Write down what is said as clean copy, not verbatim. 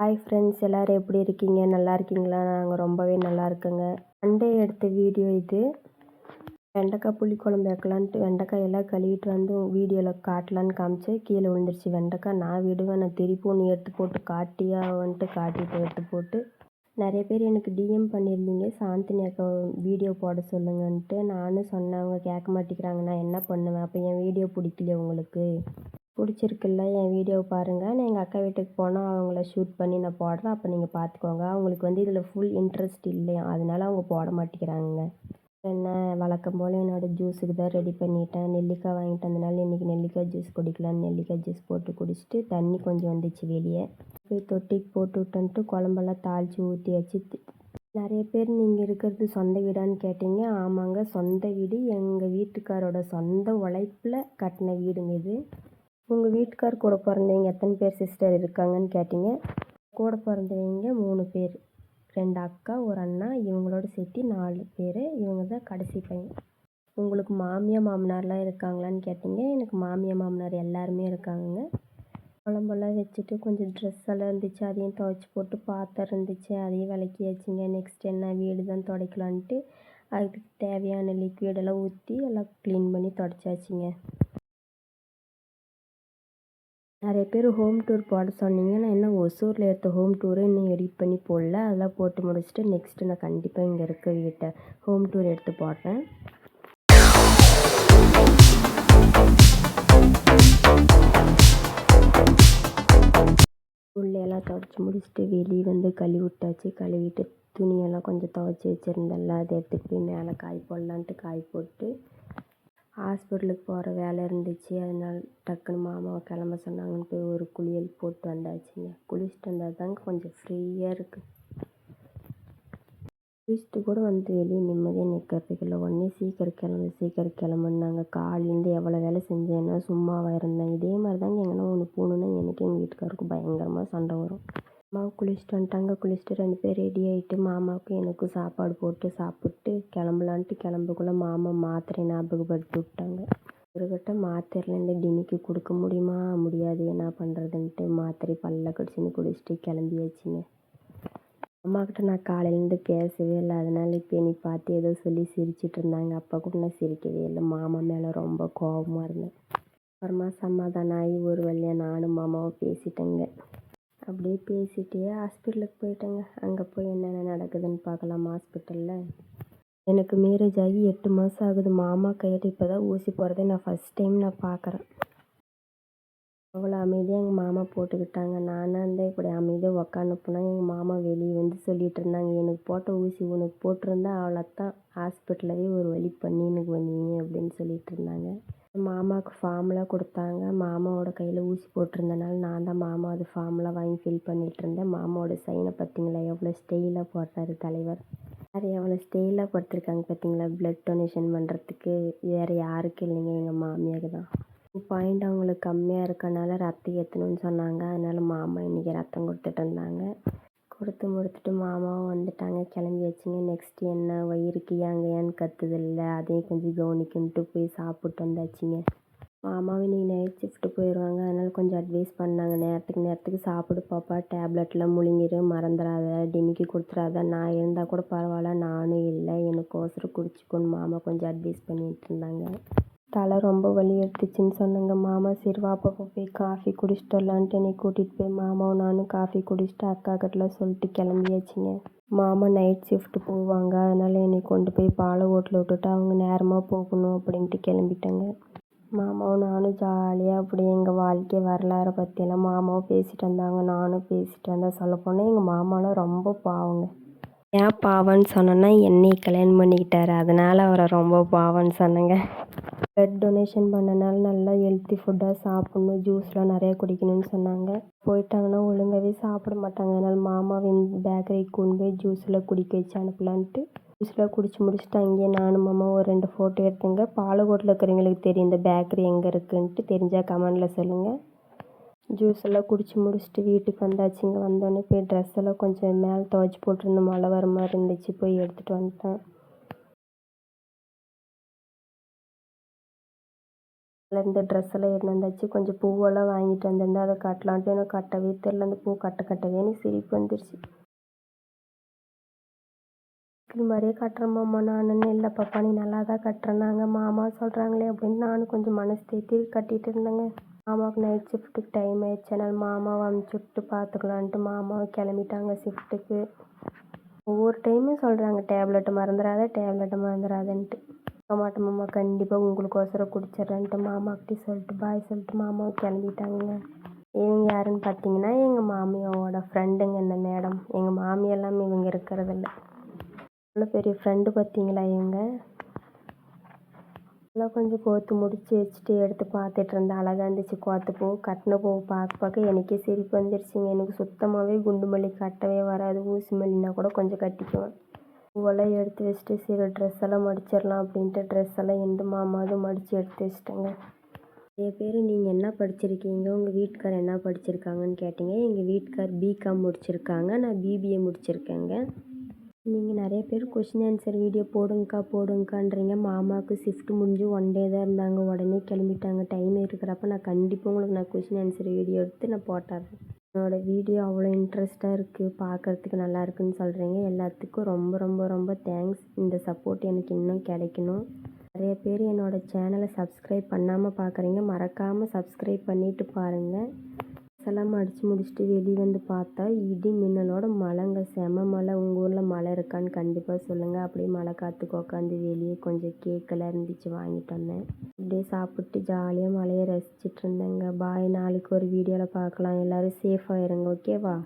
Hi friends, எல்லாரும் எப்படி இருக்கீங்க? நல்லா இருக்கீங்களா? நாங்கள் ரொம்பவே நல்லா இருக்கோங்க. சண்டே எடுத்த வீடியோ இது. வெண்டைக்காய் புளிக்குழம்பு வைக்கலான்ட்டு வெண்டைக்காய் எல்லாம் கழுவிட்டு வந்து வீடியோவில் காட்டலான்னு காமிச்சேன். கீழே விழுந்துருச்சு வெண்டைக்காய். நான் விடுவேன், நான் திருப்பி நீ எடுத்து போட்டு காட்டியா வந்துட்டு காட்டிட்டு எடுத்து போட்டு நிறைய பேர் எனக்கு டிஎம் பண்ணியிருந்தீங்க, சாந்தினி அக்கா வீடியோ போட சொல்லுங்கன்ட்டு. நானும் சொன்னேன், அவங்க கேட்க மாட்டேங்கிறாங்க. நான் என்ன பண்ணுவேன்? அப்போ என் வீடியோ பிடிக்கலையா உங்களுக்கு? பிடிச்சிருக்குல்ல, என் வீடியோவை பாருங்கள். நான் எங்கள் அக்கா வீட்டுக்கு போனால் அவங்கள ஷூட் பண்ணி நான் போடுறேன், அப்போ நீங்கள் பார்த்துக்கோங்க. அவங்களுக்கு வந்து இதில் ஃபுல் இன்ட்ரெஸ்ட் இல்லையா, அதனால அவங்க போட மாட்டேங்கிறாங்க. என்ன வழக்கம் போல் என்னோடய ஜூஸுக்கு தான் ரெடி பண்ணிட்டேன். நெல்லிக்காய் வாங்கிட்டு வந்தனால இன்றைக்கி நெல்லிக்காய் ஜூஸ் குடிக்கலான்னு நெல்லிக்காய் ஜூஸ் போட்டு குடிச்சிட்டு தண்ணி கொஞ்சம் வந்துச்சு வெளியே போய் தொட்டிக்கு போட்டு விட்டன்ட்டு குழம்பெல்லாம் தாளித்து ஊற்றியாச்சு. நிறைய பேர் நீங்கள் இருக்கிறது சொந்த வீடான்னு கேட்டீங்க. ஆமாங்க, சொந்த வீடு. எங்கள் வீட்டுக்காரோட சொந்த உழைப்பில் கட்டின வீடுங்க இது. உங்கள் வீட்டுக்கார் கூட பிறந்தவங்க எத்தனை பேர் சிஸ்டர் இருக்காங்கன்னு கேட்டிங்க. கூட பிறந்தவங்க 3 பேர், 2 அக்கா, ஒரு அண்ணா. இவங்களோட சேர்த்து 4 பேர். இவங்க தான் கடைசி பையன். உங்களுக்கு மாமியார் மாமனார்லாம் இருக்காங்களான்னு கேட்டிங்க. எனக்கு மாமியார் மாமனார் எல்லாருமே இருக்காங்கங்க. குழம்பெல்லாம் வச்சுட்டு கொஞ்சம் ட்ரெஸ் எல்லாம் இருந்துச்சு, அதையும் துவைச்சி போட்டு பாத்திரம் இருந்துச்சு, அதையும் விளக்கியாச்சுங்க. நெக்ஸ்ட் என்ன, வீடு தான் துடைக்கலான்ட்டு அதுக்கு தேவையான லிக்விடெல்லாம் ஊற்றி எல்லாம் க்ளீன் பண்ணி துடைச்சாச்சுங்க. நிறைய பேர் ஹோம் டூர் போட சொன்னீங்க. நான் இன்னும் ஒசூரில் எடுத்த ஹோம் டூரை இன்னும் எடிட் பண்ணி போடல. அதெல்லாம் போட்டு முடிச்சுட்டு நெக்ஸ்ட்டு நான் கண்டிப்பாக இங்கே இருக்க வீட்டை ஹோம் டூர் எடுத்து போடுறேன். உள்ளேயெல்லாம் துவைச்சி முடிச்சுட்டு வெளியே வந்து கழுவி விட்டாச்சு. கழுவிட்டு துணியெல்லாம் கொஞ்சம் துவைச்சி வச்சுருந்தேன்ல, அதை எடுத்துகிட்டு போய் மேலே காய் போடலான்ட்டு காய் போட்டு ஹாஸ்பிட்டலுக்கு போகிற வேலை இருந்துச்சு. அதனால் டக்குன்னு மாமாவை கிளம்ப சொன்னாங்கன்னு போய் ஒரு குளியல் போட்டு வந்தாச்சுங்க. குளிச்சுட்டு வந்தால் தாங்க கொஞ்சம் ஃப்ரீயாக இருக்குது. குளிச்சுட்டு கூட வந்து வெளியே நிம்மதியாக நிற்கிறதுக்கு இல்லை. உடனே சீக்கிரம் கிளம்புனாங்க. காலையிலேருந்து எவ்வளோ வேலை செஞ்சேன்னா சும்மாவாக இருந்தேன். இதே மாதிரி தாங்க எங்கன்னா ஒன்று போகணுன்னா எனக்கு எங்கள் வீட்டுக்காருக்கும் பயங்கரமாக சண்டை வரும். மாமா குளிச்சுட்டு வந்துட்டாங்க. குளிச்சுட்டு 2 பேர் ரெடி ஆகிட்டு மாமாவுக்கும் எனக்கும் சாப்பாடு போட்டு சாப்பிட்டு கிளம்பலான்ட்டு கிளம்பக்குள்ளே மாமா மாத்திரை ஞாபகப்படுத்தி விட்டாங்க. ஒருக்கிட்ட மாத்திரைலேருந்து டிமிக்கு கொடுக்க முடியுமா முடியாது, என்ன பண்ணுறதுன்ட்டு மாத்திரை பல்ல கடிச்சுன்னு குடிச்சிட்டு கிளம்பியாச்சுங்க. அம்மாக்கிட்ட நான் காலையிலேருந்து பேசவே இல்லை. அதனால இப்போ என்னை பார்த்து ஏதோ சொல்லி சிரிச்சிட்டு இருந்தாங்க. அப்போ கூட நான் சிரிக்கவே இல்லை. மாமா மேலே ரொம்ப கோபமாக இருந்தேன். அப்புறமா சமாதானம் ஆகி ஒரு வழியாக நானும் மாமாவும் பேசிட்டேங்க. அப்படியே பேசிகிட்டே ஹாஸ்பிட்டலுக்கு போயிட்டேங்க. அங்கே போய் என்னென்ன நடக்குதுன்னு பார்க்கலாம். ஹாஸ்பிட்டலில் எனக்கு மேரேஜ் ஆகி 8 மாதம் ஆகுது. மாமா கையில் இப்போ தான் ஊசி போகிறதே நான் ஃபஸ்ட் டைம் பார்க்குறேன். அவ்வளோ அமைதியாக எங்கள் மாமா போட்டுக்கிட்டாங்க. நானாக இருந்தால் இப்படி அமைதியாக உக்காந்து போனால் எங்கள் மாமா வெளியே வந்து சொல்லிகிட்டு இருந்தாங்க, எனக்கு போட்ட ஊசி உனக்கு போட்டிருந்தா அவ்வளோத்தான், ஹாஸ்பிட்டலவே ஒரு வழி பண்ணின்னு வந்தீங்க அப்படின்னு சொல்லிட்டு இருந்தாங்க. மாமாவுக்கு ஃபார்ம்லாம் கொடுத்தாங்க. மாமாவோட கையில் ஊசி போட்டிருந்தனால நான் தான் மாமா அது ஃபார்ம்லாம் வாங்கி ஃபில் பண்ணிகிட்டு இருந்தேன். மாமாவோட சைனை பார்த்தீங்களா, எவ்வளோ ஸ்டைலாக போடுறாரு தலைவர். வேறு எவ்வளோ ஸ்டைலாக படுத்திருக்காங்க பார்த்தீங்களா. ப்ளட் டொனேஷன் பண்ணுறதுக்கு வேறு யாருக்கு இல்லைங்க, எங்கள் மாமியாருக்கு தான். பாயிண்ட் அவங்களுக்கு கம்மியாக இருக்கனால ரத்தம் ஏற்றணும்னு சொன்னாங்க. அதனால் மாமா இன்றைக்கி ரத்தம் கொடுத்துட்டு இருந்தாங்க. கொடுத்து முடிச்சுட்டு மாமாவும் வந்துட்டாங்க. கிளம்பியாச்சுங்க. நெக்ஸ்ட்டு என்ன, வயிறுக்கு ஏன்னு கத்துதில்ல, அதையும் கொஞ்சம் கவனிக்கணுன்ட்டு போய் சாப்பிட்டு வந்தாச்சுங்க. மாமாவும் இன்றைக்கி நைட் ஷிஃப்ட்டு போயிடுவாங்க. அதனால் கொஞ்சம் அட்வைஸ் பண்ணாங்க, நேரத்துக்கு சாப்பிடு பாப்பா, டேப்லெட்லாம் முழுங்கிரு, மறந்துடாத, டிமிக்கி கொடுத்துடாத, நான் இருந்தால் கூட பரவாயில்ல, நானும் இல்லை, எனக்கோசரம் குடிச்சிக்கோன்னு மாமா கொஞ்சம் அட்வைஸ் பண்ணிகிட்டு இருந்தாங்க. தலை ரொம்ப வலி எடுத்துச்சுன்னு சொன்னாங்க. மாமா சரி வா பாப்பா போய் காஃபி குடிச்சிட்டு வரலான்ட்டு என்னை கூட்டிகிட்டு போய் மாமாவும் நானும் காஃபி குடிச்சிட்டு அக்கா கிட்டலாம் சொல்லிட்டு கிளம்பியாச்சுங்க. மாமா நைட் ஷிஃப்ட்டு போவாங்க. அதனால் என்னை கொண்டு போய் பாலக்கோட்டில் விட்டுட்டு அவங்க நேரமாக போகணும் அப்படின்ட்டு கிளம்பிட்டாங்க. மாமாவும் நானும் ஜாலியாக அப்படி எங்கள் வாழ்க்கை வரலாறை பற்றியெல்லாம் மாமாவும் பேசிகிட்டு வந்தாங்க, நானும் பேசிகிட்டு வந்தேன். சொல்லப்போனால் எங்கள் மாமாலாம் ரொம்ப பாவங்க. ஏன் பாவம்னு சொன்னேன்னா, என்னையை கல்யாணம் பண்ணிக்கிட்டாரு, அதனால் அவரை ரொம்ப பாவம்னு சொன்னேங்க. ப்ளட் டொனேஷன் பண்ணனால நல்லா ஹெல்த்தி ஃபுட்டாக சாப்பிட்ணும், ஜூஸ்லாம் நிறையா குடிக்கணும்னு சொன்னாங்க. போயிட்டாங்கன்னா ஒழுங்காகவே சாப்பிட மாட்டாங்க. அதனால் மாமாவின் பேக்கரிக்கு கொண்டு போய் ஜூஸ்லாம் குடிக்க வச்சு அனுப்பலான்ட்டு ஜூஸ்லாம் குடிச்சு முடிச்சுட்டு அங்கேயே நானும் மாமா ஒரு 2 ஃபோட்டோ எடுத்தேங்க. பாலக்கோட்டில் இருக்கிறவங்களுக்கு தெரியும் இந்த பேக்கரி எங்கே இருக்குன்ட்டு, தெரிஞ்சால் கமெண்டில் சொல்லுங்கள். ஜூஸ் எல்லாம் குடிச்சு முடிச்சுட்டு வீட்டுக்கு வந்தாச்சுங்க. வந்தோடனே போய் ட்ரெஸ் எல்லாம் கொஞ்சம் மேலே துவைச்சி போட்டிருந்த மழை வர மாதிரி இருந்துச்சு, போய் எடுத்துகிட்டு வந்துட்டேன். இந்த ட்ரெஸ்ஸெல்லாம் எடுத்துன்னு வந்தாச்சு. கொஞ்சம் பூவெல்லாம் வாங்கிட்டு வந்திருந்தேன். அதை கட்டலான்ட்டு எனக்கு கட்டவே தெரில. அந்த பூ கட்டவே எனக்கு சிரிப்பு வந்துருச்சு. இது மாதிரியே கட்டுறேன் மாமா நானுன்னு. இல்லை பாப்பா நீ நல்லா தான் கட்டுறேன்னாங்க. மாமா சொல்கிறாங்களே அப்படின்னு நானும் கொஞ்சம் மனசு தேத்தி கட்டிகிட்டு இருந்தேங்க. மாமாவுக்கு நைட் ஷிஃப்ட்டுக்கு டைம் ஆயிடுச்சு. அதனால் மாமாவை அமுச்சு விட்டு பார்த்துக்கலான்ட்டு மாமாவை கிளம்பிட்டாங்க ஷிஃப்ட்டுக்கு. ஒவ்வொரு டைமும் சொல்கிறாங்க டேப்லெட்டை மறந்துடாதன்ட்டு. மாட்டேன் மாமா கண்டிப்பாக உங்களுக்கோசரம் குடிச்சிட்றேன்ட்டு மாமாக்கிட்டே சொல்லிட்டு பாய் சொல்லிட்டு மாமாவை கிளம்பிட்டாங்க. இவங்க யாருன்னு பார்த்தீங்கன்னா எங்கள் மாமியாவோட ஃப்ரெண்டுங்க இந்த மேடம். எங்கள் மாமியெல்லாம் இவங்க இருக்கிறதில்ல. அவ்வளோ பெரிய ஃப்ரெண்டு பார்த்தீங்களா இவங்க. எல்லாம் கொஞ்சம் கோத்து முடிச்சு வச்சுட்டு எடுத்து பார்த்துட்டு இருந்தேன். அழகாக இருந்துச்சு கோத்து பூ. கட்டின பூ பார்க்க எனக்கே சிரிப்பு வந்துருச்சுங்க. எனக்கு சுத்தமாகவே குண்டு மல்லி கட்டவே வராது. ஊசி மல்லினா கூட கொஞ்சம் கட்டிக்குவேன். பூவெல்லாம் எடுத்து வச்சுட்டு சரி ட்ரெஸ் எல்லாம் மடிச்சிடலாம் அப்படின்ட்டு ட்ரெஸ் எல்லாம் எந்த மாமாவது மடித்து எடுத்து வச்சுட்டேங்க. நிறைய பேர் நீங்கள் என்ன படிச்சிருக்கீங்க, உங்கள் வீட்டுக்கார் என்ன படிச்சிருக்காங்கன்னு கேட்டீங்க. எங்கள் வீட்டுக்கார் பிகாம் முடிச்சிருக்காங்க, நான் பிபிஏ முடிச்சிருக்கேங்க. நீங்கள் நிறைய பேர் கொஷின் ஆன்சர் வீடியோ போடுங்கக்கான்றீங்க. மாமாவுக்கு ஷிஃப்ட் முடிஞ்சு 1 டே தான் இருந்தாங்க. உடனே கிளம்பிட்டாங்க. டைம் இருக்கிறப்ப நான் கண்டிப்பாக உங்களுக்கு கொஷின் ஆன்சர் வீடியோ எடுத்து நான் போட்டுறேன். என்னோடய வீடியோ அவ்வளோ இன்ட்ரெஸ்ட்டாக இருக்குது, பார்க்குறதுக்கு நல்லா இருக்குதுன்னு சொல்கிறீங்க. எல்லாத்துக்கும் ரொம்ப ரொம்ப ரொம்ப தேங்க்ஸ். இந்த சப்போர்ட் எனக்கு இன்னும் கிடைக்கணும். நிறைய பேர் என்னோடய சேனலை சப்ஸ்கிரைப் பண்ணாமல் பார்க்குறீங்க. மறக்காமல் சப்ஸ்கிரைப் பண்ணிவிட்டு பாருங்கள். எல்லாம் அடித்து முடிச்சுட்டு வெளியே வந்து பார்த்தா இடி மின்னலோட மழைங்க, செம மழை. உங்கள் ஊரில் மழை இருக்கான்னு கண்டிப்பாக சொல்லுங்கள். அப்படியே மழை காற்றுக்கு உட்காந்து வெளியே கொஞ்சம் கேக்கெல்லாம் இருந்துச்சு வாங்கிட்டு வந்தேன். அப்படியே சாப்பிட்டு ஜாலியாக மழையை ரசிச்சிட்டு இருந்தேங்க. பாய். நாளைக்கு ஒரு வீடியோவில் பார்க்கலாம். எல்லோரும் சேஃபாக இருங்க. ஓகேவா?